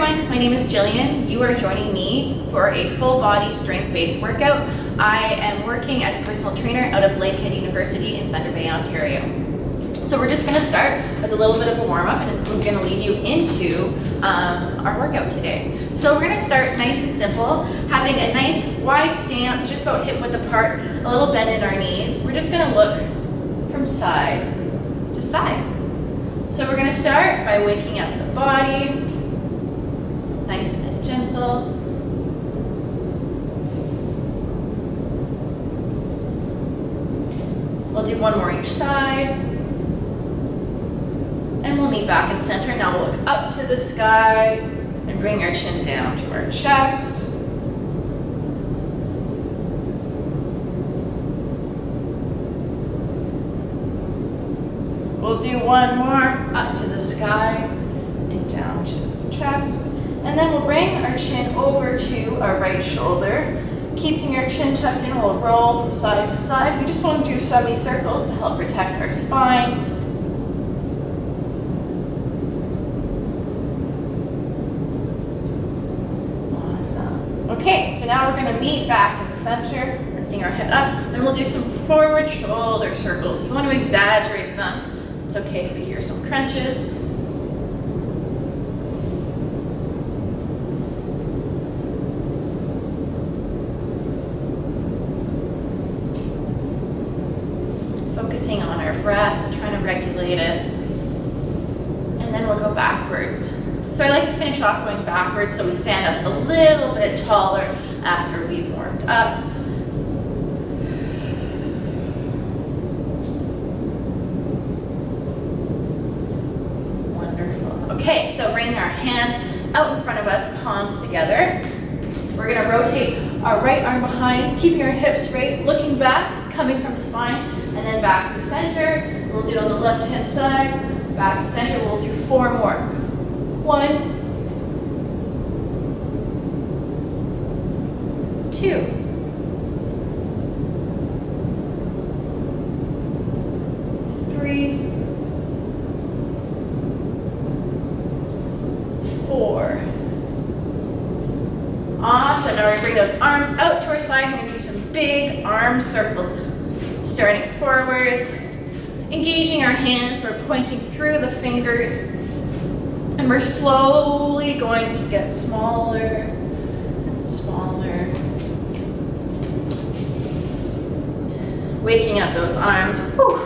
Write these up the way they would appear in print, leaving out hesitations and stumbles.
everyone, my name is Jillian. You are joining me for a full body strength-based workout. I am working as a personal trainer out of Lakehead University in Thunder Bay, Ontario. So we're just going to start with a little bit of a warm-up, and I'm going to lead you into our workout today. So we're going to start nice and simple, having a nice wide stance, just about hip width apart, a little bend in our knees. We're just going to look from side to side. So we're going to start by waking up the body, nice and gentle. We'll do one more each side. And we'll meet back in center. Now we'll look up to the sky and bring our chin down to our chest. We'll do one more up to the sky and down to the chest. And then we'll bring our chin over to our right shoulder. Keeping our chin tucked in, we'll roll from side to side. We just want to do semicircles to help protect our spine. Awesome. Okay, so now we're going to meet back in center, lifting our head up, and we'll do some forward shoulder circles. You want to exaggerate them. It's okay if we hear some crunches. Focusing on our breath, trying to regulate it. And then we'll go backwards. So I like to finish off going backwards so we stand up a little bit taller after we've warmed up. Okay, so bringing our hands out in front of us, palms together. We're going to rotate our right arm behind, keeping our hips straight, looking back. It's coming from the spine, and then back to center. We'll do it on the left-hand side. Back to center. We'll do 4 more. 1, 2. 3. 4. Awesome. Now we're going to bring those arms out to our side. We're going to do some big arm circles. Starting forwards, engaging our hands. We're pointing through the fingers. And we're slowly going to get smaller and smaller. Waking up those arms. Whew.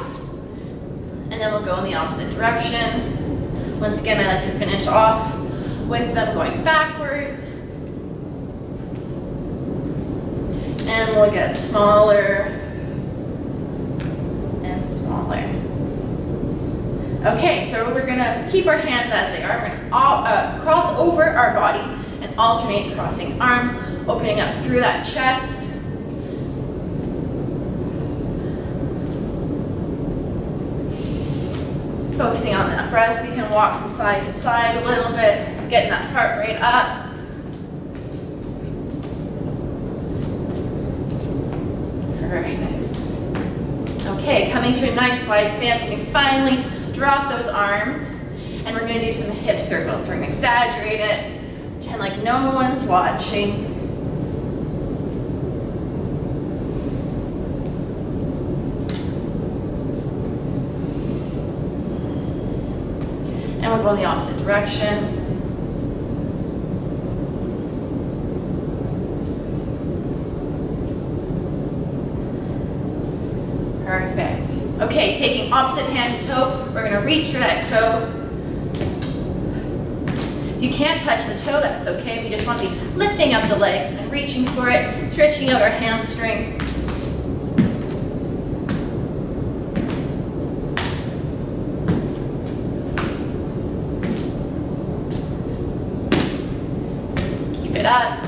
And then we'll go in the opposite direction. Once again, I like to finish off with them going backwards. And we'll get smaller and smaller. Okay, so we're going to keep our hands as they are. We're going to cross over our body and alternate crossing arms, opening up through that chest. Focusing on that breath, we can walk from side to side a little bit, getting that heart rate up. Perfect. Okay, coming to a nice wide stance, we can finally drop those arms, and we're going to do some hip circles. So we're going to exaggerate it, pretend like no one's watching. And we'll go in the opposite direction. Perfect. Okay, taking opposite hand to toe, we're going to reach for that toe. If you can't touch the toe, that's okay. We just want to be lifting up the leg and reaching for it, stretching out our hamstrings. Keep it up.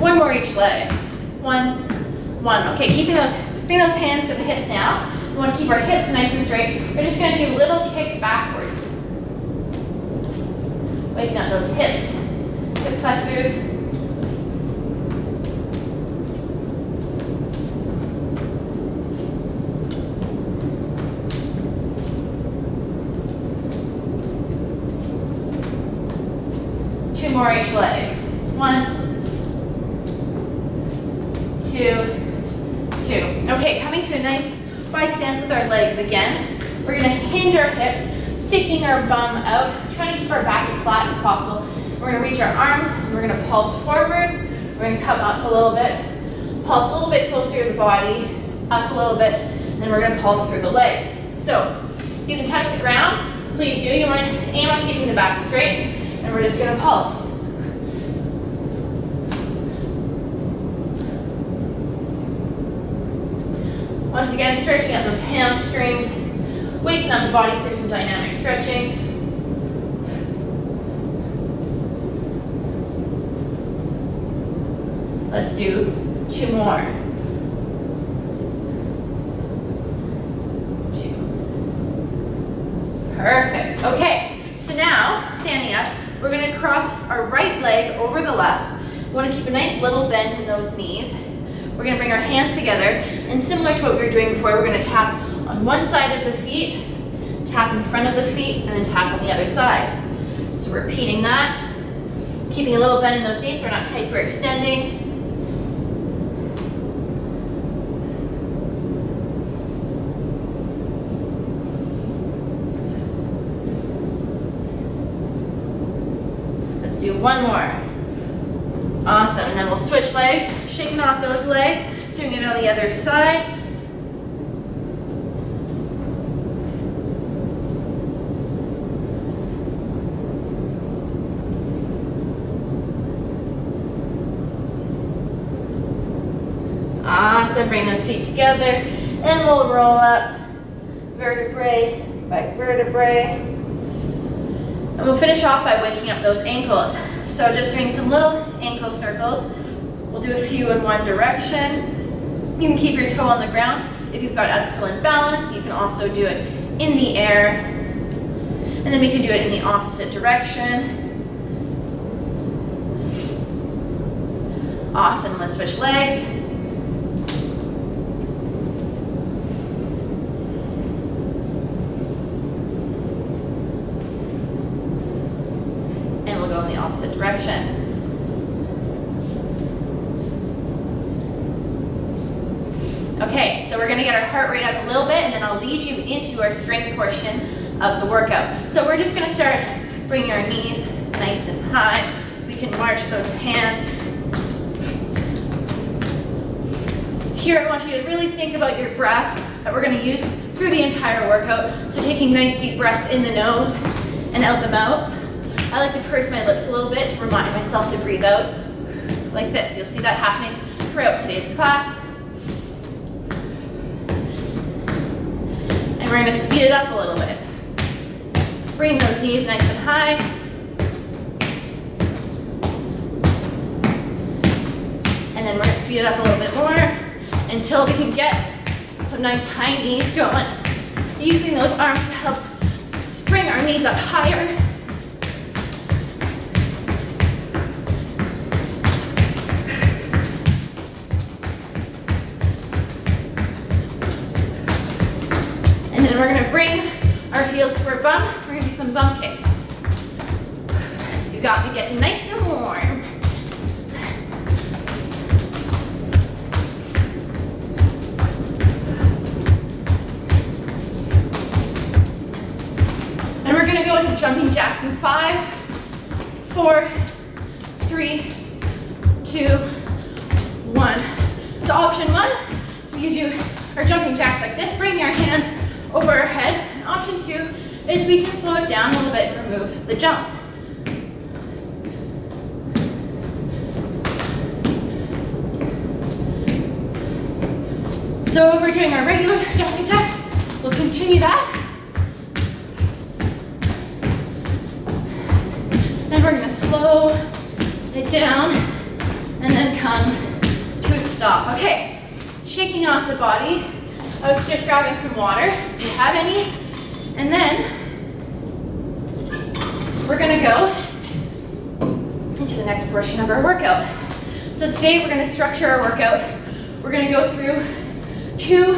One more each leg. 1, 1. Okay, bring those hands to the hips now. We want to keep our hips nice and straight. We're just going to do little kicks backwards. Waking up those hips, hip flexors. more each leg. 1, 2, 2. Okay, coming to a nice wide stance with our legs again. We're gonna hinge our hips, sticking our bum out, trying to keep our back as flat as possible. We're gonna reach our arms, and we're gonna pulse forward. We're gonna come up a little bit, pulse a little bit closer to the body, up a little bit, and then we're gonna pulse through the legs. So, if you can touch the ground, please do. You wanna aim on keeping the back straight, and we're just gonna pulse. Once again, stretching out those hamstrings, waking up the body through some dynamic stretching. Let's do 2 more. 2. Perfect. Okay, so now, standing up, we're going to cross our right leg over the left. We want to keep a nice little bend in those knees. We're going to bring our hands together, and similar to what we were doing before, we're going to tap on one side of the feet, tap in front of the feet, and then tap on the other side. So repeating that, keeping a little bend in those knees so we're not hyperextending. Let's do 1 more. Awesome, and then we'll switch legs, shaking off those legs, doing it on the other side. Awesome, bring those feet together, and we'll roll up vertebrae by vertebrae. And we'll finish off by waking up those ankles. So just doing some little ankle circles. We'll do a few in one direction. You can keep your toe on the ground. If you've got excellent balance, you can also do it in the air. And then we can do it in the opposite direction. Awesome, let's switch legs. And we'll go in the opposite direction. Okay, so we're gonna get our heart rate up a little bit, and then I'll lead you into our strength portion of the workout. So we're just gonna start bringing our knees nice and high. We can march those hands. Here, I want you to really think about your breath that we're gonna use through the entire workout. So taking nice deep breaths in the nose and out the mouth. I like to purse my lips a little bit to remind myself to breathe out like this. You'll see that happening throughout today's class. And we're going to speed it up a little bit. Bring those knees nice and high. And then we're going to speed it up a little bit more until we can get some nice high knees going. Using those arms to help bring our knees up higher. And then we're going to bring our heels to our bum. We're going to do some bum kicks. You got me getting nice and warm. And we're going to go into jumping jacks in 5, 4, 3, 2, 1. So option 1, so we do our jumping jacks like this, bringing our hands over our head. And option 2 is we can slow it down a little bit and remove the jump. So if we're doing our regular jumping jacks, we'll continue that. And we're going to slow it down and then come to a stop. Okay, shaking off the body. I was just grabbing some water, if you have any. And then we're gonna go into the next portion of our workout. So today we're gonna structure our workout. We're gonna go through 2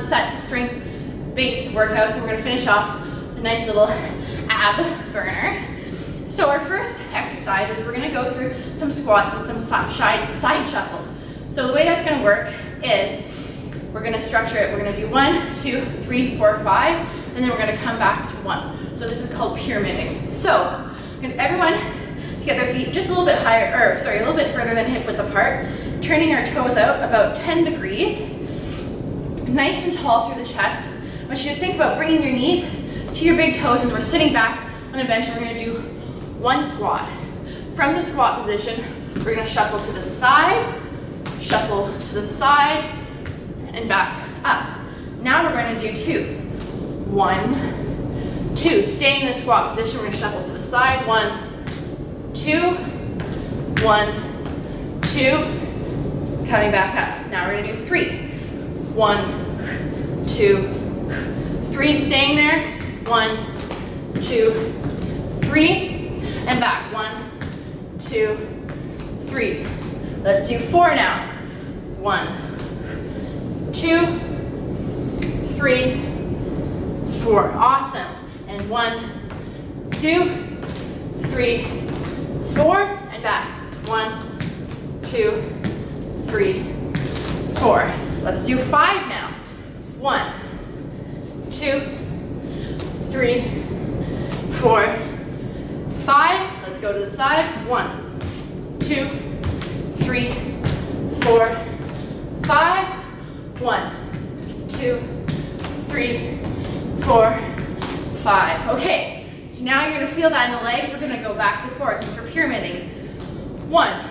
sets of strength-based workouts, and we're gonna finish off with a nice little ab burner. So our first exercise is we're gonna go through some squats and some side shuffles. So the way that's gonna work is we're gonna structure it. We're gonna do 1, 2, 3, 4, 5, and then we're gonna come back to 1. So this is called pyramiding. So everyone get their feet just a little bit higher, or sorry, a little bit further than hip width apart, turning our toes out about 10 degrees, nice and tall through the chest. I want you to think about bringing your knees to your big toes, and we're sitting back on a bench, and we're gonna do 1 squat. From the squat position, we're gonna shuffle to the side, and back up. Now we're gonna do 2. 1, 2. Stay in the squat position, we're gonna shuffle to the side, 1, 2, 1, 2, coming back up. Now we're gonna do 3. 1, 2, 3, staying there. 1, 2, 3, and back. 1, 2, 3. Let's do 4 now. 1, 2, 3, 4. Awesome. And 1, 2, 3, 4, and back. 1, 2, 3, 4. Let's do 5 now. 1, 2, 3, 4, 5. Let's go to the side. 1, 2, 3, 4, 5. 1, 2, 3, 4, 5. Okay, so now you're gonna feel that in the legs. We're gonna go back to 4 since we're pyramiding. 1,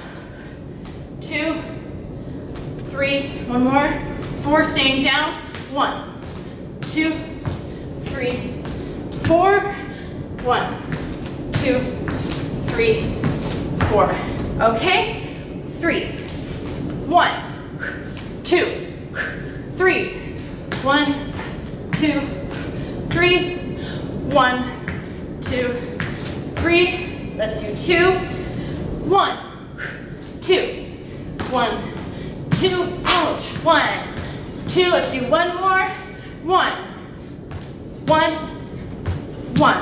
2, 3, one more. 4, staying down. 1, 2, 3, 4. 1, 2, 3, 4. Okay, 3. 1, 2, 3. 1, 2, 3. 1, 2, 3. Let's do 2. 1, 2. 1, 2. Ouch. 1, 2. Let's do one more. 1, 1, 1.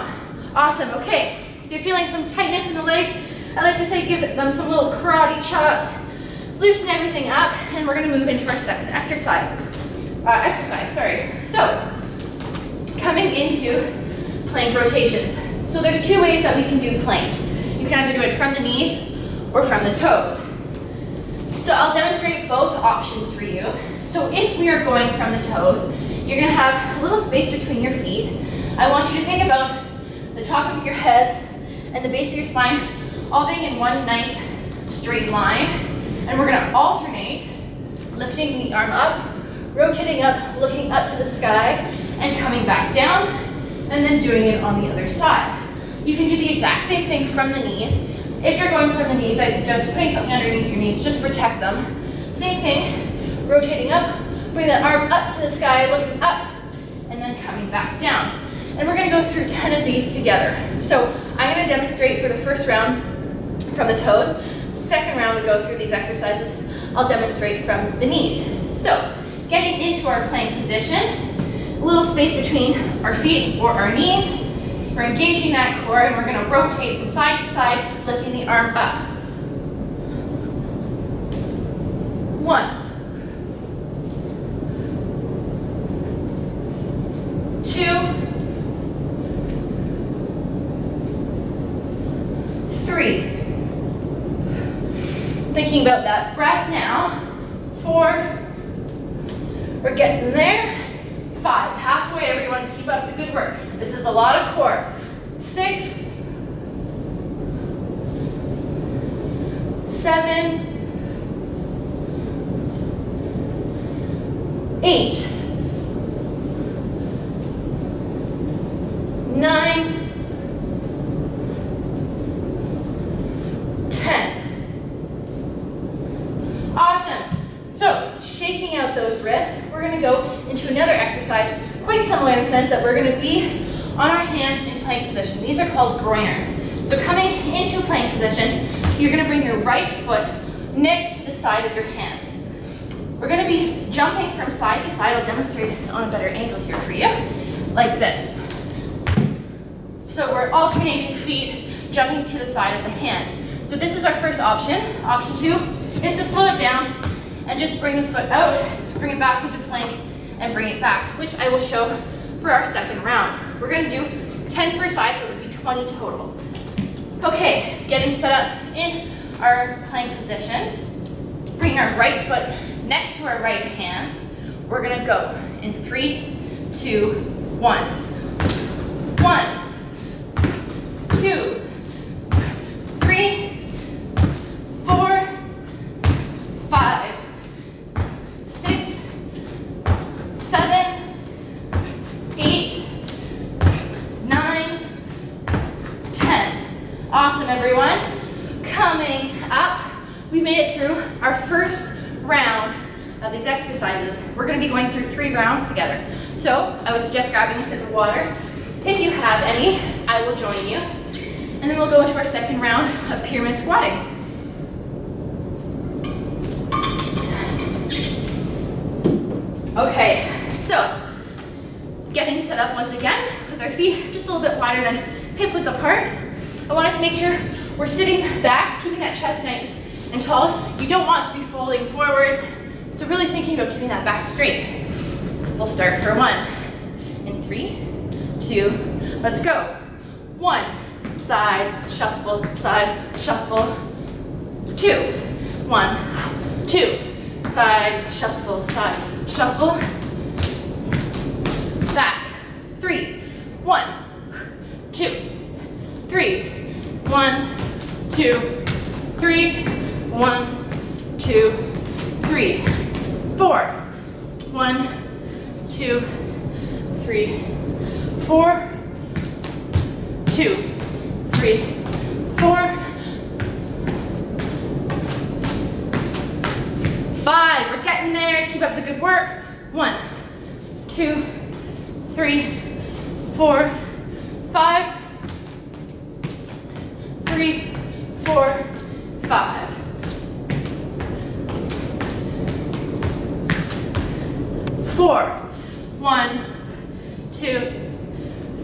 Awesome. Okay. So you're feeling some tightness in the legs. I like to say give them some little karate chops. Loosen everything up, and we're going to move into our second exercise. So, coming into plank rotations. So there's 2 ways that we can do planks. You can either do it from the knees or from the toes. So I'll demonstrate both options for you. So if we are going from the toes, you're going to have a little space between your feet. I want you to think about the top of your head and the base of your spine all being in one nice straight line. And we're going to alternate lifting the arm up, rotating up, looking up to the sky, and coming back down, and then doing it on the other side. You can do the exact same thing from the knees. If you're going from the knees, I suggest putting something underneath your knees just to protect them. Same thing, rotating up, bring the arm up to the sky, looking up, and then coming back down. And we're going to go through 10 of these together. So I'm going to demonstrate for the first round from the toes. Second round, we go through these exercises. I'll demonstrate from the knees. So getting into our plank position, a little space between our feet or our knees. We're engaging that core, and we're going to rotate from side to side, lifting the arm up. 1, 2, 3. Thinking about that breath now. 4. We're getting there. 5. Halfway, everyone. Keep up the good work. This is a lot of core. 6. 7. 8. 9. 10. Awesome. So, shaking out those wrists, we're going to go into another exercise, quite similar in the sense that we're going to be on our hands in plank position. These are called groiners. So coming into plank position, you're going to bring your right foot next to the side of your hand. We're going to be jumping from side to side. I'll demonstrate it on a better angle here for you, like this. So we're alternating feet, jumping to the side of the hand. So this is our first option. Option 2 is to slow it down and just bring the foot out, bring it back into plank, and bring it back, which I will show for our second round. We're gonna do 10 per side, so it would be 20 total. Okay, getting set up in our plank position. Bring our right foot next to our right hand. We're gonna go in 3, 2, 1. 1, 2, 3, 4, 5, 6, 7, 8, 9, 10. Awesome, everyone. Coming up, we made it through our first round of these exercises. We're going to be going through 3 rounds together. So I would suggest grabbing a sip of water. If you have any, I will join you. And then we'll go into our second round of pyramid squatting. Okay, so getting set up once again with our feet just a little bit wider than hip width apart. I want us to make sure we're sitting back, keeping that chest nice and tall. You don't want to be folding forwards, so really thinking about keeping that back straight. We'll start for 1. In 3, 2, let's go. 1, side, shuffle, 2. 1, 2, side, shuffle, back. 3, 1, 2, 3, 1, 2, 3, 1, 2, 3, 4, 1, 2, 3, 4, 2, 3, 4, 5. We're getting there. Keep up the good work. 1, 2, 3, 4, 5, 3, 4, 5. 4, 1, 2,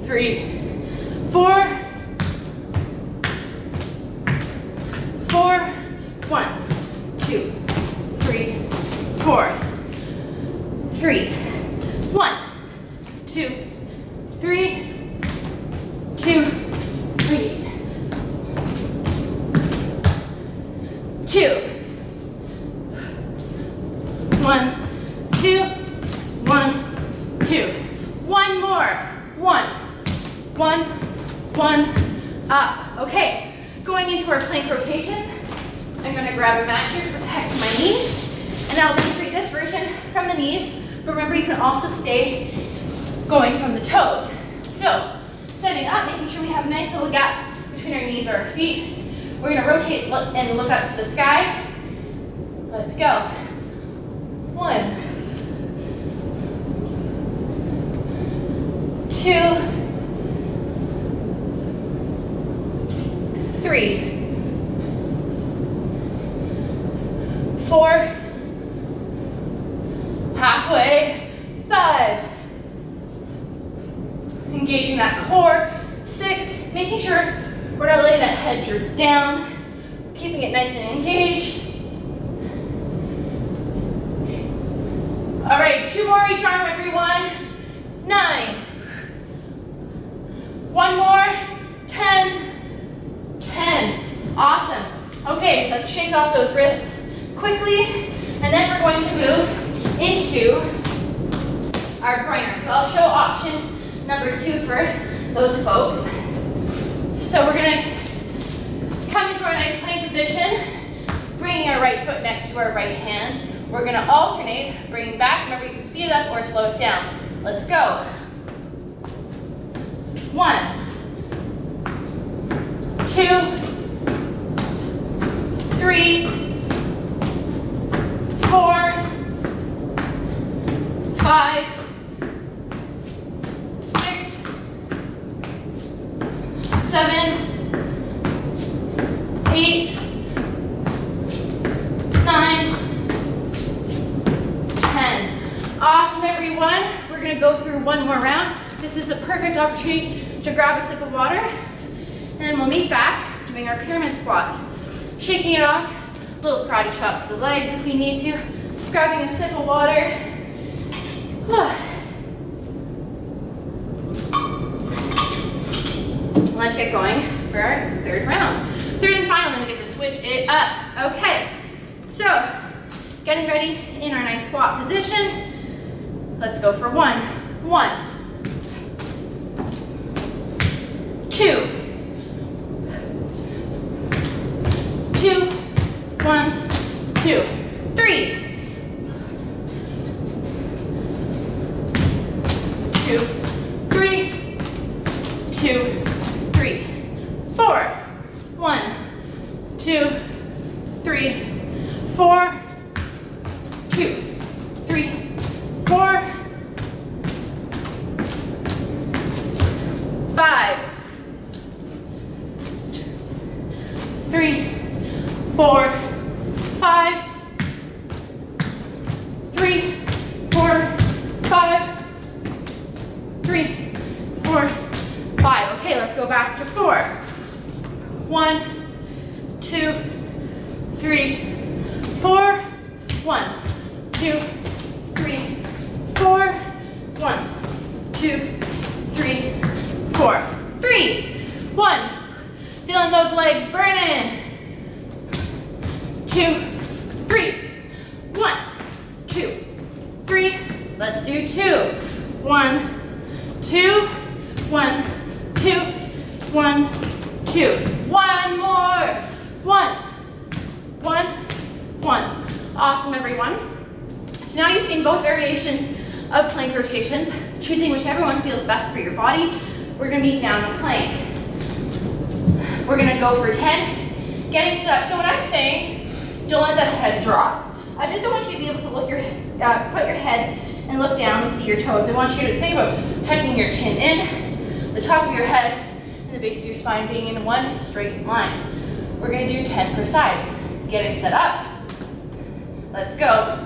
3, 4, 4, 1, 2, 3, 4, 3, 1, 2, 3, 2, 3, 2, 1, 2, 1, 2. One more. 1, 1, 1, up. Okay, going into our plank rotations. I'm gonna grab a mat here to protect my knees, and I'll demonstrate this version from the knees. But remember, you can also stay going from the toes. So, setting up, making sure we have a nice little gap between our knees or our feet. We're gonna rotate and look up to the sky. Let's go. 1, 2, 3, 4, halfway, 5, engaging that core, 6, making sure we're not letting that head droop down, keeping it nice and engaged. All right, 2 more each arm, everyone. 9, 1 more, 10, 10. Awesome. Okay, let's shake off those wrists quickly, and then we're going to move into our groiner. So I'll show option number 2 for those folks. So we're gonna come into our nice plank position, bringing our right foot next to our right hand. We're gonna alternate, bring back. Remember, you can speed it up or slow it down. Let's go. 1, 2, 3, 4, 5, 6, 7, 8, 9, 10. Awesome, everyone. We're gonna go through one more round. This is a perfect opportunity to grab a sip of water, and then we'll meet back doing our pyramid squats. Shaking it off, little karate chops to the legs if we need to. Grabbing a sip of water. Let's get going for our third round. Third and final, then we get to switch it up. Okay, so getting ready in our nice squat position. Let's go for 1, 2, 1, 2, 3, 2, 3, 2, 3, 4, 1, 2, 3, 4, 2, 3, 4, 5, 3, 4, 5, 3, 4, 5, 3, 4, 5. Okay, let's go back to 4. 1, 2, 3, 4. 1, 2, 3, 4. 1, 2, 3, 4. 3, 1. Feeling those legs burning. 2, 3. 1, 2, 3. Let's do 2. 1, 2, 1, 2, 1, 2. One more. 1, 1, 1. Awesome, everyone. So now you've seen both variations of plank rotations, choosing whichever one feels best for your body. We're gonna meet down in plank. We're gonna go for 10, getting set up. So when I'm saying, don't let that head drop, I just want you to be able to look put your head and look down and see your toes. I want you to think about tucking your chin in, the top of your head, and the base of your spine being in one straight line. We're gonna do 10 per side. Getting set up. Let's go.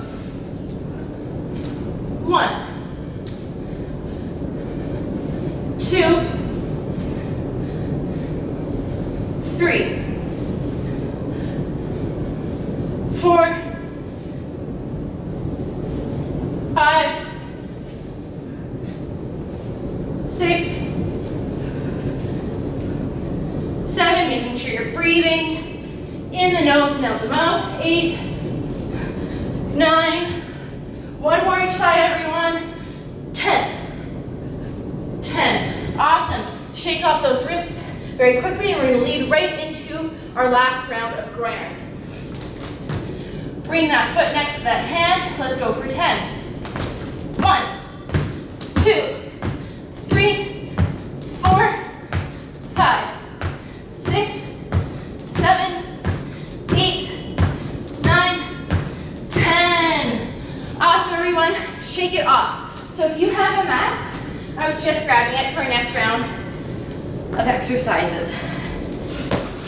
1, 2, 3, 4, 5, 6, 7, making sure you're breathing in the nose and out the mouth. 8, 9, one more each side, everyone. 10. 10. Awesome. Shake off those wrists very quickly, and we're going to lead right into our last round of groiners. Bring that foot next to that hand. Let's go for 10. 1, 2, 3, 4, 5, 6, 7, 8, 9, 10. Awesome, everyone. Shake it off. So if you have a mat, I was just grabbing it for our next round of exercises.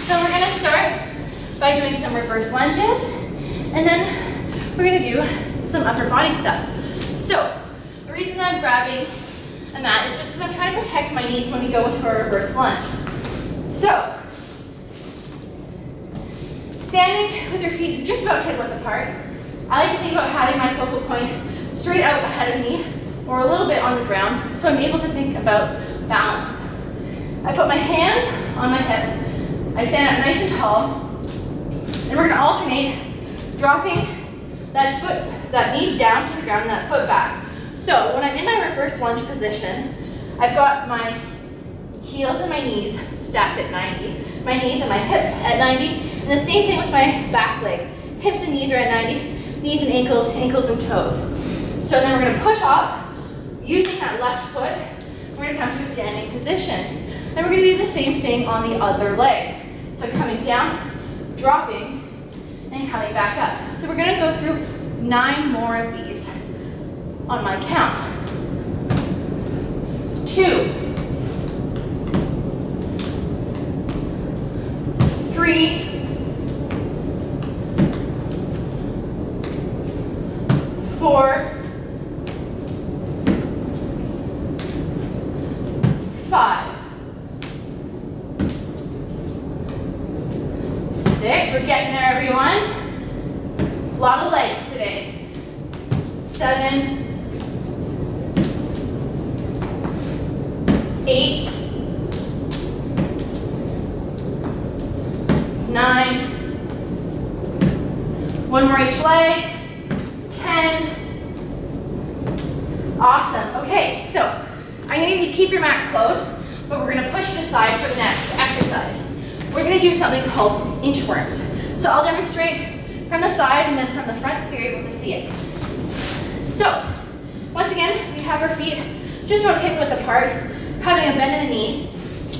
So we're going to start by doing some reverse lunges, and then we're going to do some upper body stuff. So the reason that I'm grabbing a mat is just because I'm trying to protect my knees when we go into our reverse lunge. So standing with your feet just about hip width apart, I like to think about having my focal point straight out ahead of me or a little bit on the ground, so I'm able to think about balance. I put my hands on my hips, I stand up nice and tall, and we're gonna alternate dropping that knee down to the ground and that foot back. So when I'm in my reverse lunge position, I've got my heels and my knees stacked at 90, my knees and my hips at 90, and the same thing with my back leg. Hips and knees are at 90, knees and ankles, ankles and toes. So then we're gonna push up, using that left foot, we're gonna come to a standing position. And we're gonna do the same thing on the other leg. So coming down, dropping, and coming back up. So we're gonna go through 9 more of these on my count. 2, 3, 4, 5, Keep getting there, everyone. A lot of legs today. 7, 8, 9, one more each leg, 10. Awesome. Okay, so I need you to keep your mat closed, but we're going to push it aside for the next exercise. We're going to do something called inchworms. So I'll demonstrate from the side and then from the front so you're able to see it. So, once again, we have our feet just about hip width apart, having a bend in the knee.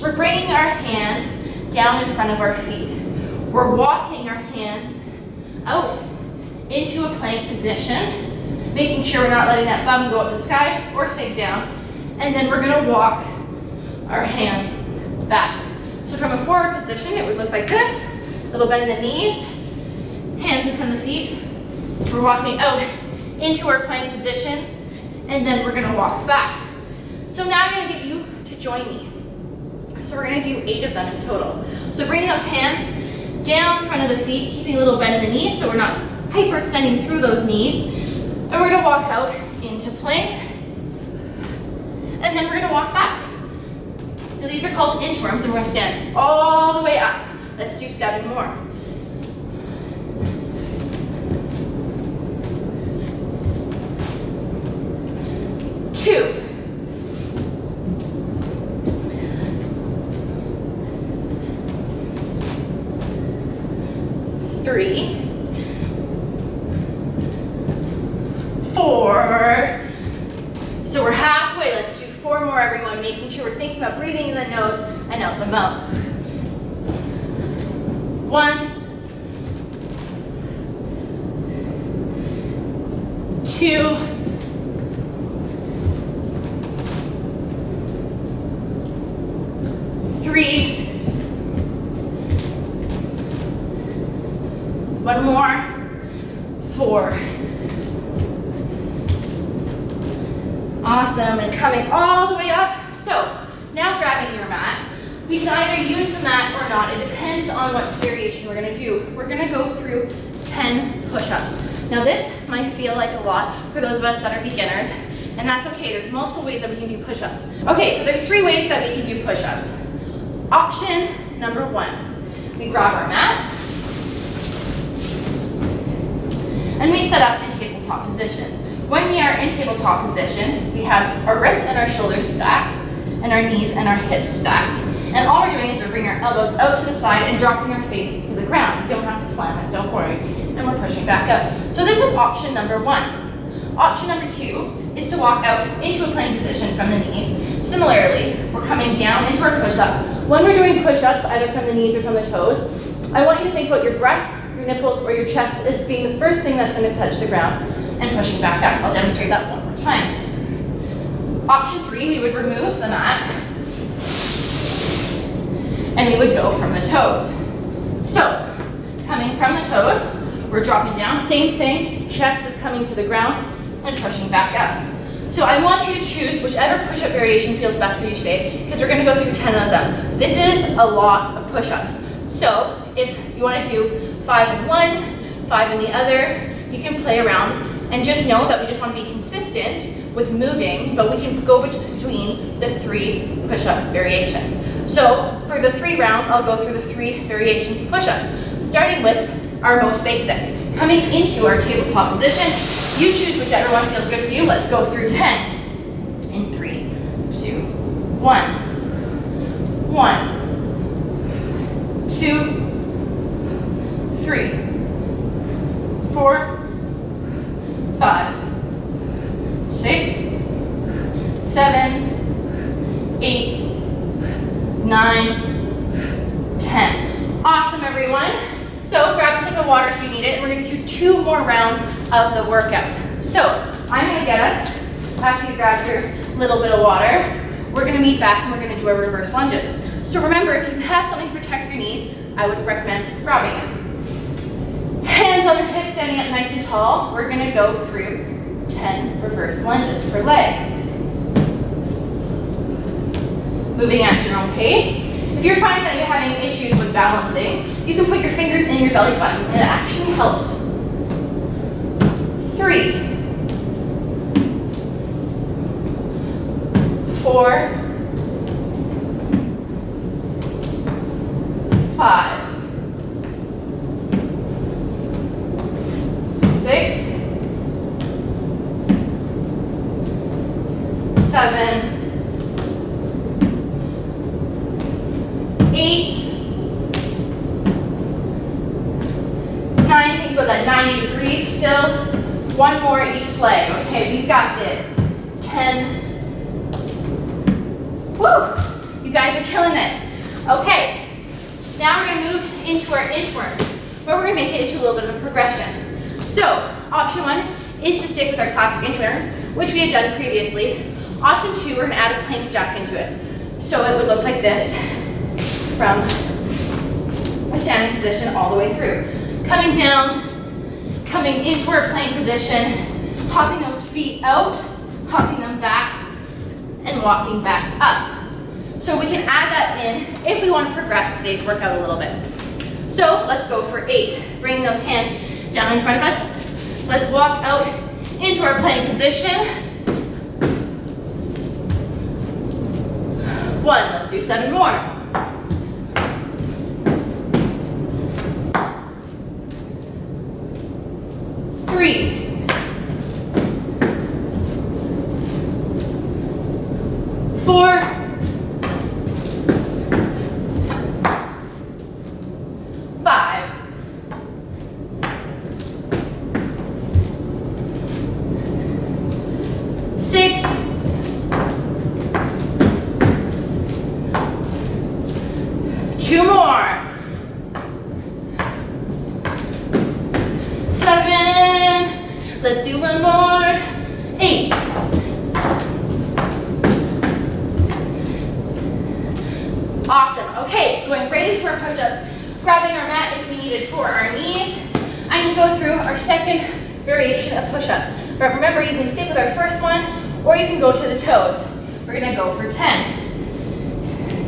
We're bringing our hands down in front of our feet. We're walking our hands out into a plank position, making sure we're not letting that bum go up the sky or sink down. And then we're gonna walk our hands back. So from a forward position, it would look like this. Little bend in the knees, hands in front of the feet. We're walking out into our plank position, and then we're gonna walk back. So now I'm gonna get you to join me. So we're gonna do 8 of them in total. So bringing those hands down in front of the feet, keeping a little bend in the knees so we're not hyperextending through those knees. And we're gonna walk out into plank, and then we're gonna walk back. So these are called inchworms, and we're gonna stand all the way up. Let's do 7 more. 2. 3. 4. So we're halfway. Let's do 4 more, everyone, making sure we're thinking about breathing in the nose and out the mouth. 1, 2, 3, 1 more, 4. Awesome, and coming all the way up. So now grabbing your mat. We can either use the mat or not. It depends on what variation we're gonna do. We're gonna go through 10 push-ups. Now this might feel like a lot for those of us that are beginners, and that's okay. There's multiple ways that we can do push-ups. Okay, so there's 3 ways that we can do push-ups. Option number 1, we grab our mat, and we set up in tabletop position. When we are in tabletop position, we have our wrists and our shoulders stacked, and our knees and our hips stacked. And all we're doing is we're bringing our elbows out to the side and dropping our face to the ground. You don't have to slam it, don't worry. And we're pushing back up. So this is option number 1. Option number 2 is to walk out into a plank position from the knees. Similarly, we're coming down into our push-up. When we're doing push-ups, either from the knees or from the toes, I want you to think about your breasts, your nipples, or your chest as being the first thing that's going to touch the ground and pushing back up. I'll demonstrate that one more time. Option 3, we would remove the mat and we would go from the toes. So, coming from the toes, we're dropping down, same thing, chest is coming to the ground and pushing back up. So I want you to choose whichever push-up variation feels best for you today, because we're gonna go through 10 of them. This is a lot of push-ups. So if you wanna do 5 in one, 5 in the other, you can play around and just know that we just wanna be consistent with moving, but we can go between the 3 push-up variations. So for the 3 rounds, I'll go through the 3 variations of push-ups, starting with our most basic. Coming into our tabletop position, you choose whichever one feels good for you. Let's go through 10 in 3, 2, 1. 1, 2, 3, 4, 5, 6, 7, 8, 9, 10. Awesome, everyone. So grab a sip of water if you need it, and we're gonna do 2 more rounds of the workout. So I'm gonna get us, after you grab your little bit of water, we're gonna meet back and we're gonna do our reverse lunges. So remember, if you have something to protect your knees, I would recommend grabbing it. Hands on the hips, standing up nice and tall. We're gonna go through 10 reverse lunges per leg. Moving at your own pace. If you're finding that you're having issues with balancing, you can put your fingers in your belly button, and it actually helps. 3, 4, 5, 6, 7, 8, 9, think about that 90 degrees still. One more each leg, okay? We got this. 10. Woo! You guys are killing it. Okay, now we're gonna move into our inchworms, where we're gonna make it into a little bit of a progression. So, option 1 is to stick with our classic inchworms, which we had done previously. Option 2, we're gonna add a plank jack into it. So it would look like this from a standing position all the way through. Coming down, coming into our plank position, hopping those feet out, hopping them back, and walking back up. So we can add that in if we want to progress today's workout a little bit. So let's go for 8. Bringing those hands down in front of us. Let's walk out into our plank position. 1, let's do 7 more. 3, 4, 5, 6, 2 more. 7, let's do 1 more. 8, 'Awesome. Okay, going right into our push-ups, grabbing our mat if we needed for our knees. I'm gonna go through our second variation of push-ups. But remember, you can stick with our first one, or you can go to the toes. We're gonna go for 10.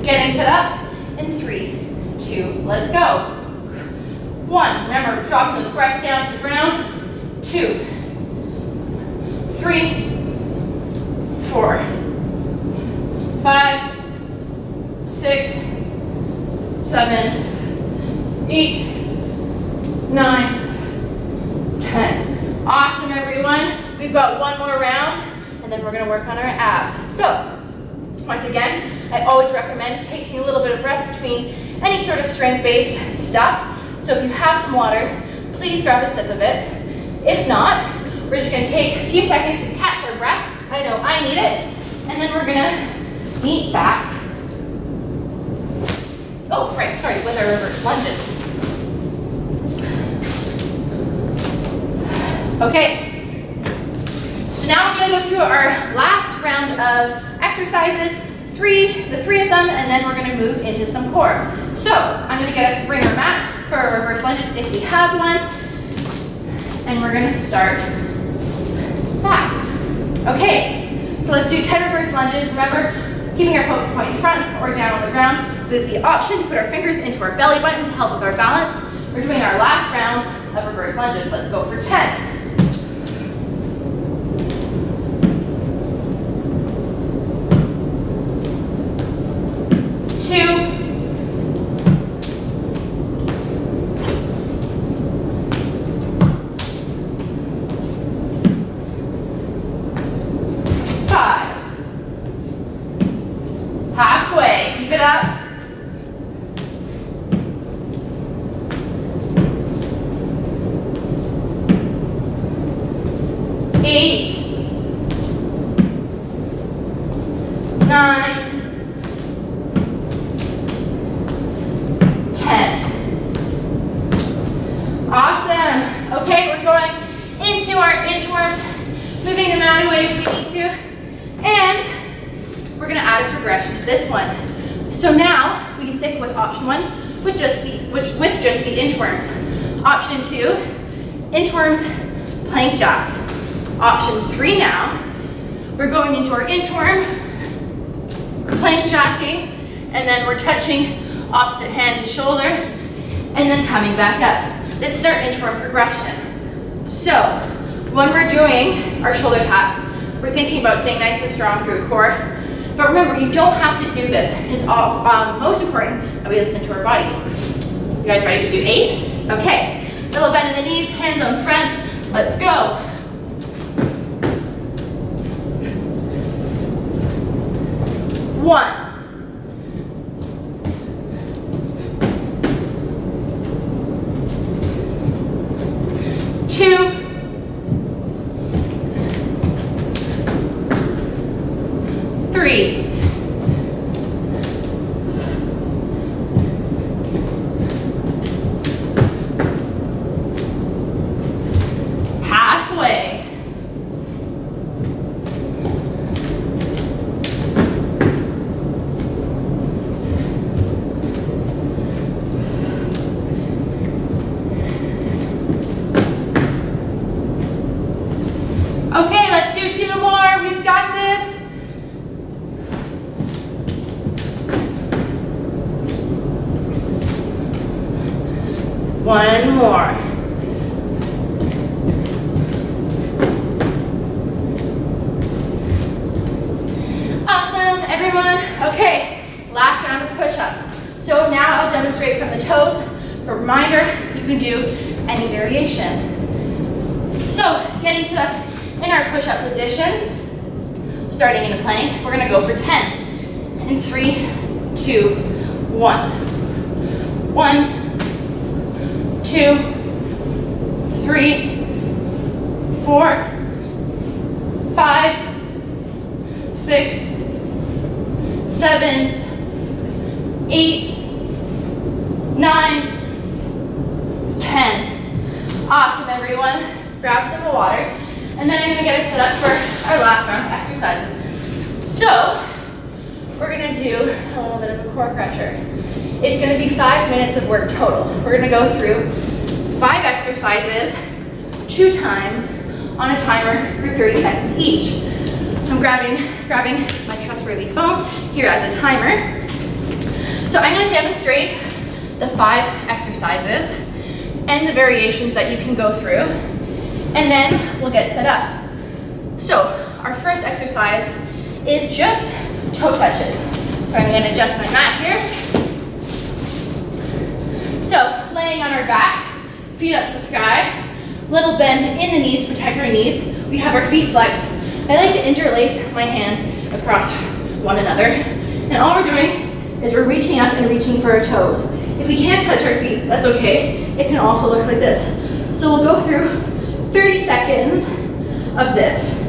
Getting set up in 3, 2, let's go. 1, remember, dropping those breaths down to the ground. 2, 3, 4, 5, 6, 7, 8, 9, 10. Awesome, everyone. We've got one more round, and then we're gonna work on our abs. So, once again, I always recommend taking a little bit of rest between any sort of strength-based stuff. So if you have some water, please grab a sip of it. If not, we're just gonna take a few seconds to catch our breath. I know I need it. And then we're gonna meet back. Oh, right, sorry, with our reverse lunges. Okay, so now we're gonna go through our last round of exercises, the three of them, and then we're gonna move into some core. So I'm gonna get us to bring our mat for our reverse lunges if we have one, and we're gonna start back. Okay, so let's do 10 reverse lunges. Remember, keeping our foot point in front or down on the ground. We have the option to put our fingers into our belly button to help with our balance. We're doing our last round of reverse lunges. Let's go for 10. 2, 5. Halfway, keep it up. 8, 9, 10. Awesome. Okay, we're going into our inchworms, moving the mat away if we need to, and we're going to add a progression to this one. So now we can stick with option 1, with just the inchworms. Option 2, inchworms, plank jack. Option 3 now, we're going into our inchworm, plank jacking, and then we're touching opposite hand to shoulder, and then coming back up. This is our inchworm progression. So when we're doing our shoulder taps, we're thinking about staying nice and strong through the core. But remember, you don't have to do this. It's most important that we listen to our body. You guys ready to do 8? Okay. Little bend in the knees, hands on front. Let's go. 1. 2. 3. 1 more. Awesome, everyone. Okay, last round of push-ups. So now I'll demonstrate from the toes. A reminder, you can do any variation. So getting set up in our push-up position, starting in a plank, we're gonna go for 10. In 3, 2, 1. 1, 2, 3, 4, 5, 6, 7, 8, 9, 10. Awesome, everyone. Grab some water, and then I'm gonna get it set up for our last round of exercises. So, we're gonna do a little bit of a core crusher. It's gonna be 5 minutes of work total. We're gonna go through 5 exercises, 2 times on a timer for 30 seconds each. I'm grabbing my trustworthy phone here as a timer. So I'm gonna demonstrate the 5 exercises and the variations that you can go through, and then we'll get set up. So our first exercise is just toe touches. So I'm gonna adjust my mat here. So laying on our back, feet up to the sky, little bend in the knees, protect our knees. We have our feet flexed. I like to interlace my hands across one another. And all we're doing is we're reaching up and reaching for our toes. If we can't touch our feet, that's okay. It can also look like this. So we'll go through 30 seconds of this.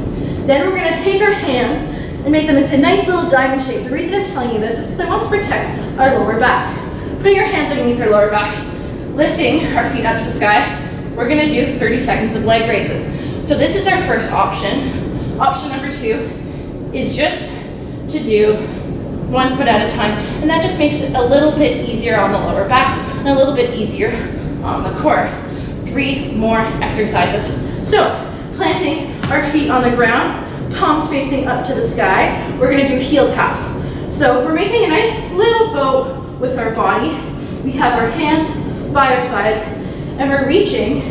Then we're gonna take our hands and make them into a nice little diamond shape. The reason I'm telling you this is because I want to protect our lower back. Putting your hands underneath our lower back, lifting our feet up to the sky. We're gonna do 30 seconds of leg raises. So this is our first option. Option number 2 is just to do 1 foot at a time, and that just makes it a little bit easier on the lower back and a little bit easier on the core. 3 more exercises. So planting our feet on the ground, palms facing up to the sky, we're gonna do heel taps. So we're making a nice little boat with our body. We have our hands by our sides, and we're reaching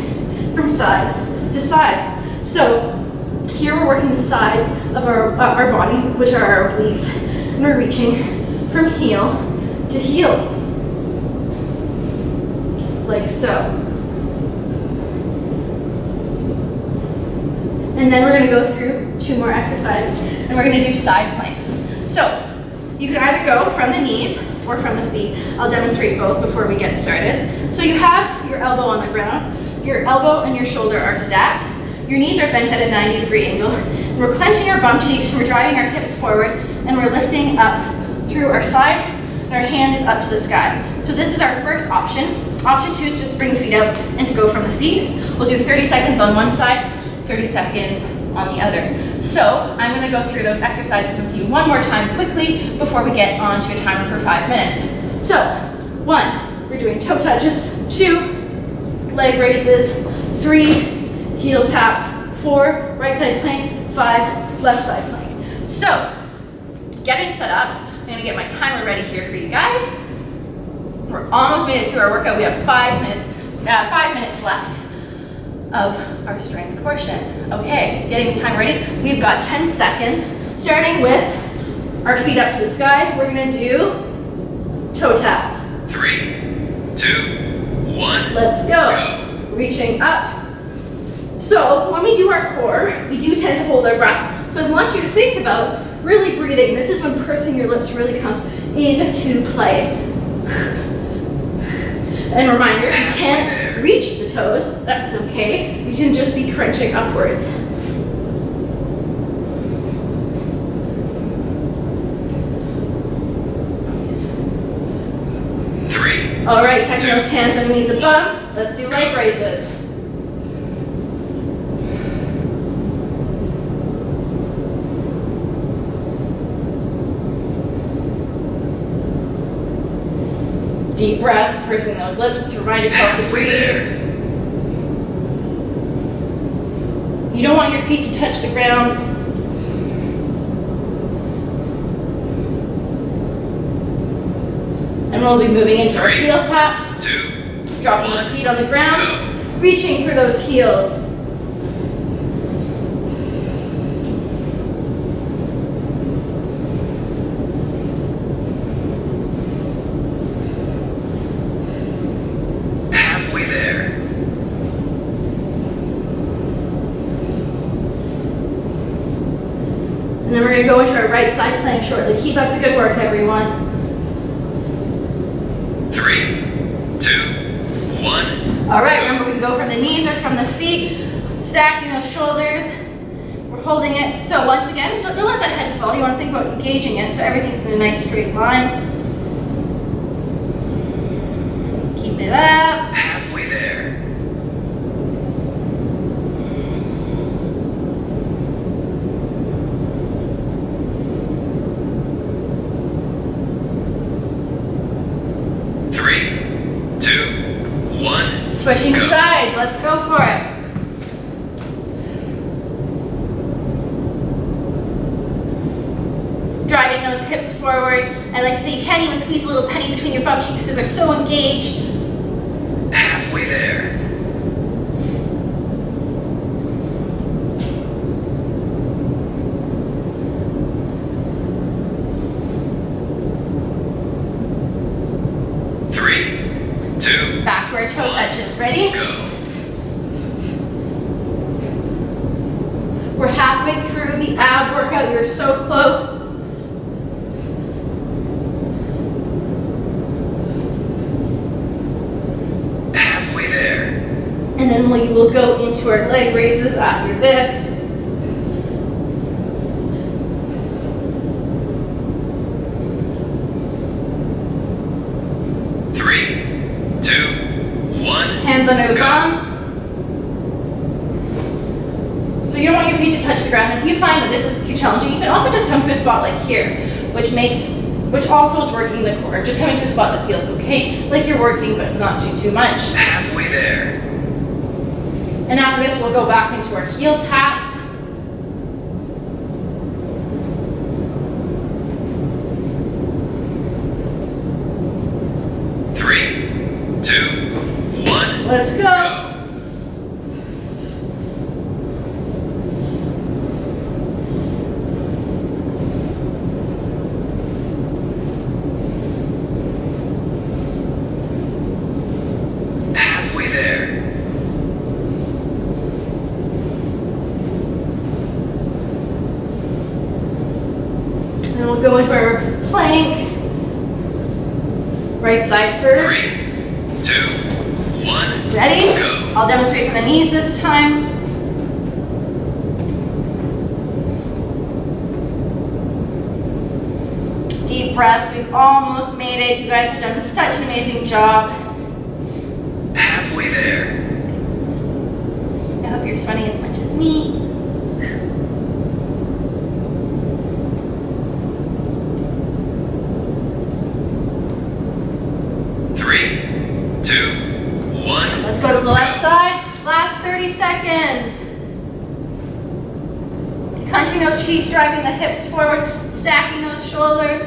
from side to side. So here we're working the sides of our body, which are our obliques, and we're reaching from heel to heel, like so. And then we're gonna go through 2 more exercises, and we're gonna do side planks. So you can either go from the knees or from the feet. I'll demonstrate both before we get started. So you have your elbow on the ground, your elbow and your shoulder are stacked, your knees are bent at a 90-degree angle, and we're clenching our bum cheeks, we're driving our hips forward, and we're lifting up through our side, and our hand is up to the sky. So this is our first option. Option 2 is just bring the feet out and to go from the feet. We'll do 30 seconds on one side, 30 seconds on the other. So I'm gonna go through those exercises with you one more time quickly before we get on to a timer for 5 minutes. So 1, we're doing toe touches, 2, leg raises, 3, heel taps, 4, right side plank, 5, left side plank. So getting set up, I'm gonna get my timer ready here for you guys. We're almost made it through our workout. We have 5 minutes left of our strength portion. Okay, getting the time ready. We've got 10 seconds, starting with our feet up to the sky. We're gonna do toe taps. 3, 2, 1. Let's go. Reaching up. So when we do our core, we do tend to hold our breath. So I want you to think about really breathing. This is when pursing your lips really comes into play. And reminder, if you can't reach the toes, that's okay. You can just be crunching upwards. All right, tuck those hands underneath the bum. Let's do leg raises. Deep breath, pursing those lips to remind yourself to breathe. You don't want your feet to touch the ground. And we'll be moving into our heel taps, dropping those feet on the ground, reaching for those heels. Halfway there. And then we're going to go into our right side plank shortly. Keep up the good work, everyone. 3, 2, 1. All right, remember we can go from the knees or from the feet, stacking those shoulders. We're holding it. So once again, don't let that head fall. You want to think about engaging it so everything's in a nice straight line. Keep it up. Halfway there. Switching sides, let's go for it. Driving those hips forward. I like to say you can't even squeeze a little penny between your bum cheeks because they're so engaged. Halfway there. Back to our toe touches. Ready? Go. We're halfway through the ab workout. You're so close. Halfway there. And then we will go into our leg raises after this. Hands under the bum. So you don't want your feet to touch the ground. If you find that this is too challenging, you can also just come to a spot like here, which also is working the core. Just coming to a spot that feels okay, like you're working, but it's not too much. Halfway there. And after this, we'll go back into our heel taps. Let's go. Halfway there. And we'll go into our plank. Right side first. 3, 2, 1. Ready? Go. I'll demonstrate from the knees this time. Deep breaths. We've almost made it. You guys have done such an amazing job. Halfway there. I hope you're sweating as much as me. Let's go to the left side. Last 30 seconds. Clenching those cheeks, driving the hips forward, stacking those shoulders.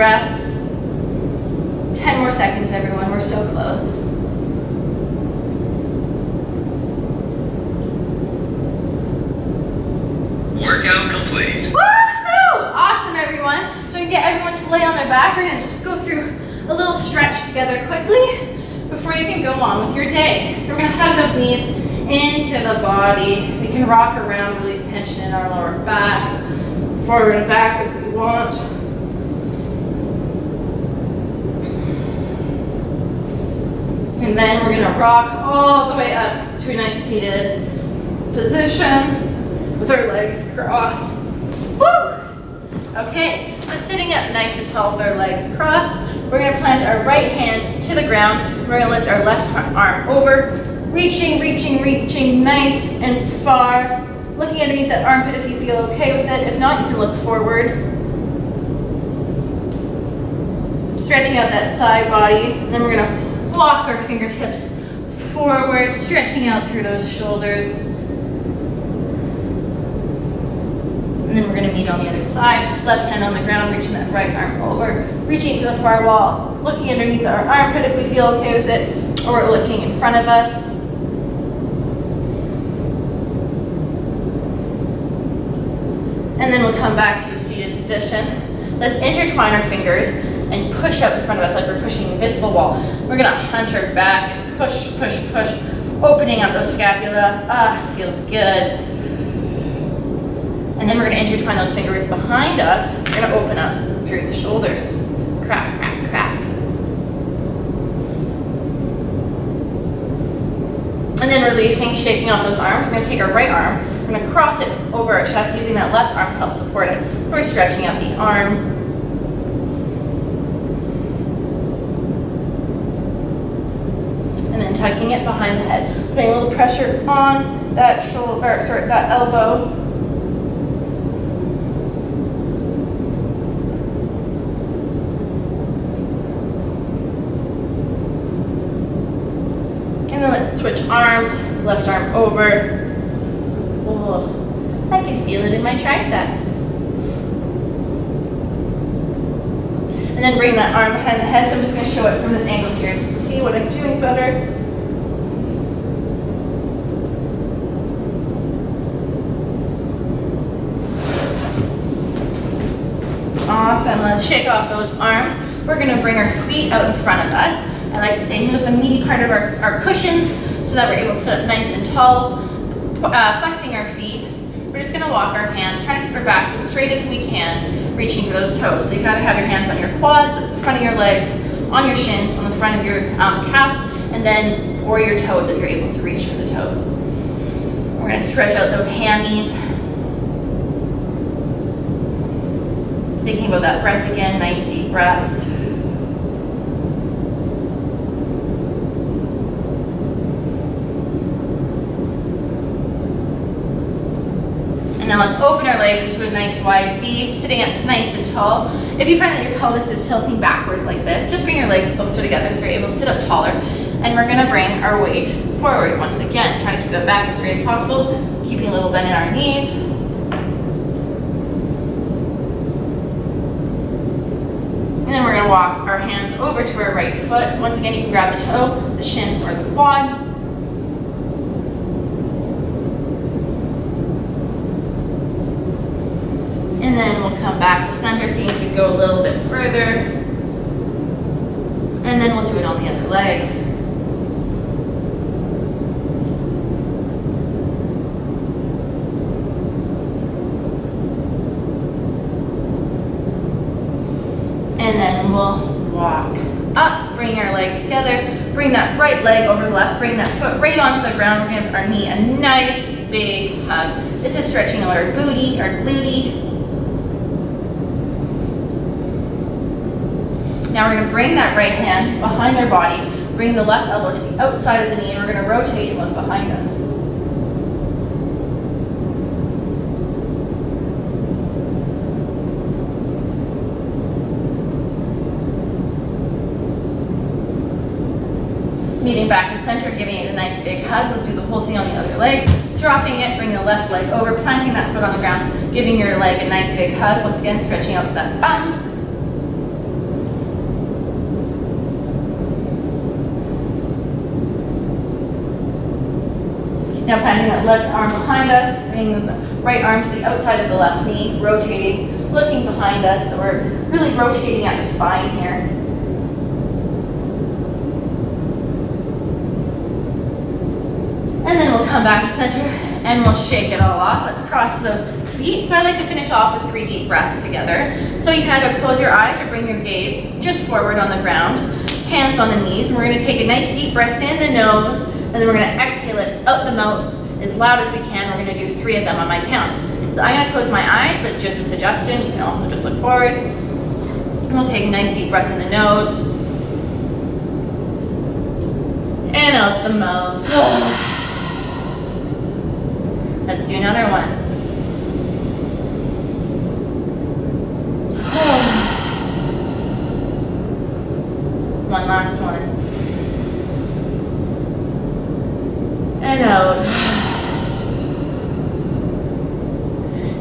breaths. 10 more seconds, everyone. We're so close. Workout complete. Woohoo! Awesome, everyone. So we can get everyone to lay on their back. We're gonna just go through a little stretch together quickly before you can go on with your day. So we're gonna hug those knees into the body. We can rock around, release tension in our lower back, forward and back if we want. And then we're gonna rock all the way up to a nice seated position with our legs crossed. Woo! Okay, so sitting up nice and tall with our legs crossed, we're gonna plant our right hand to the ground. We're gonna lift our left arm over, reaching nice and far. Looking underneath that armpit if you feel okay with it. If not, you can look forward. Stretching out that side body. And then we're gonna walk our fingertips forward, stretching out through those shoulders. And then we're gonna meet on the other side. Left hand on the ground, reaching that right arm over, reaching to the far wall, looking underneath our armpit if we feel okay with it, or we're looking in front of us. And then we'll come back to a seated position. Let's intertwine our fingers and push up in front of us like we're pushing an invisible wall. We're gonna hunter back and push, opening up those scapula. Feels good. And then we're gonna intertwine those fingers behind us. We're gonna open up through the shoulders. Crack, crack, crack. And then releasing, shaking off those arms. We're gonna take our right arm, we're gonna cross it over our chest using that left arm to help support it. We're stretching out the arm. And then tucking it behind the head. Putting a little pressure on that shoulder, that elbow. And then let's switch arms, left arm over. Oh, I can feel it in my triceps. And then bring that arm behind the head. So I'm just going to show it from this angle so you can see what I'm doing better. Awesome. Let's shake off those arms. We're going to bring our feet out in front of us. I like to say move the meaty part of our cushions so that we're able to sit up nice and tall. Flexing our feet. We're just going to walk our hands, trying to keep our back as straight as we can, reaching for those toes. So you gotta have your hands on your quads, that's the front of your legs, on your shins, on the front of your calves, and then or your toes if you're able to reach for the toes. We're going to stretch out those hammies. Thinking about that breath again, nice deep breaths. Now let's open our legs into a nice wide V, sitting up nice and tall. If you find that your pelvis is tilting backwards like this, just bring your legs closer together so you're able to sit up taller. And we're gonna bring our weight forward once again, trying to keep that back as straight as possible, keeping a little bend in our knees. And then we're gonna walk our hands over to our right foot. Once again, you can grab the toe, the shin, or the quad. And then we'll come back to center, see if we can go a little bit further. And then we'll do it on the other leg. And then we'll walk up, bring our legs together, bring that right leg over the left, bring that foot right onto the ground. We're gonna give our knee a nice big hug. This is stretching out our booty, our glute. Now we're going to bring that right hand behind our body, bring the left elbow to the outside of the knee, and we're going to rotate and look behind us. Meeting back in center, giving it a nice big hug. We'll do the whole thing on the other leg. Dropping it, bring the left leg over, planting that foot on the ground, giving your leg a nice big hug. Once again, stretching out that bum. Now planting that left arm behind us, bringing the right arm to the outside of the left knee, rotating, looking behind us, so we're really rotating at the spine here. And then we'll come back to center and we'll shake it all off. Let's cross those feet. So I like to finish off with 3 deep breaths together. So you can either close your eyes or bring your gaze just forward on the ground, hands on the knees, and we're going to take a nice deep breath in the nose, and then we're going to exhale it out the mouth as loud as we can. We're going to do 3 of them on my count. So I'm going to close my eyes, but it's just a suggestion. You can also just look forward. And we'll take a nice deep breath in the nose and out the mouth. Let's do another one. One last one. And out.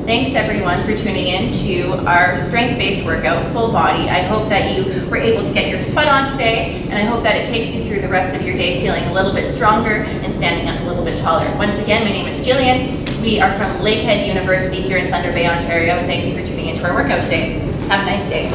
Thanks everyone for tuning in to our strength-based workout, full body. I hope that you were able to get your sweat on today, and I hope that it takes you through the rest of your day feeling a little bit stronger and standing up a little bit taller. Once again, my name is Jillian. We are from Lakehead University here in Thunder Bay, Ontario, and thank you for tuning into our workout today. Have a nice day.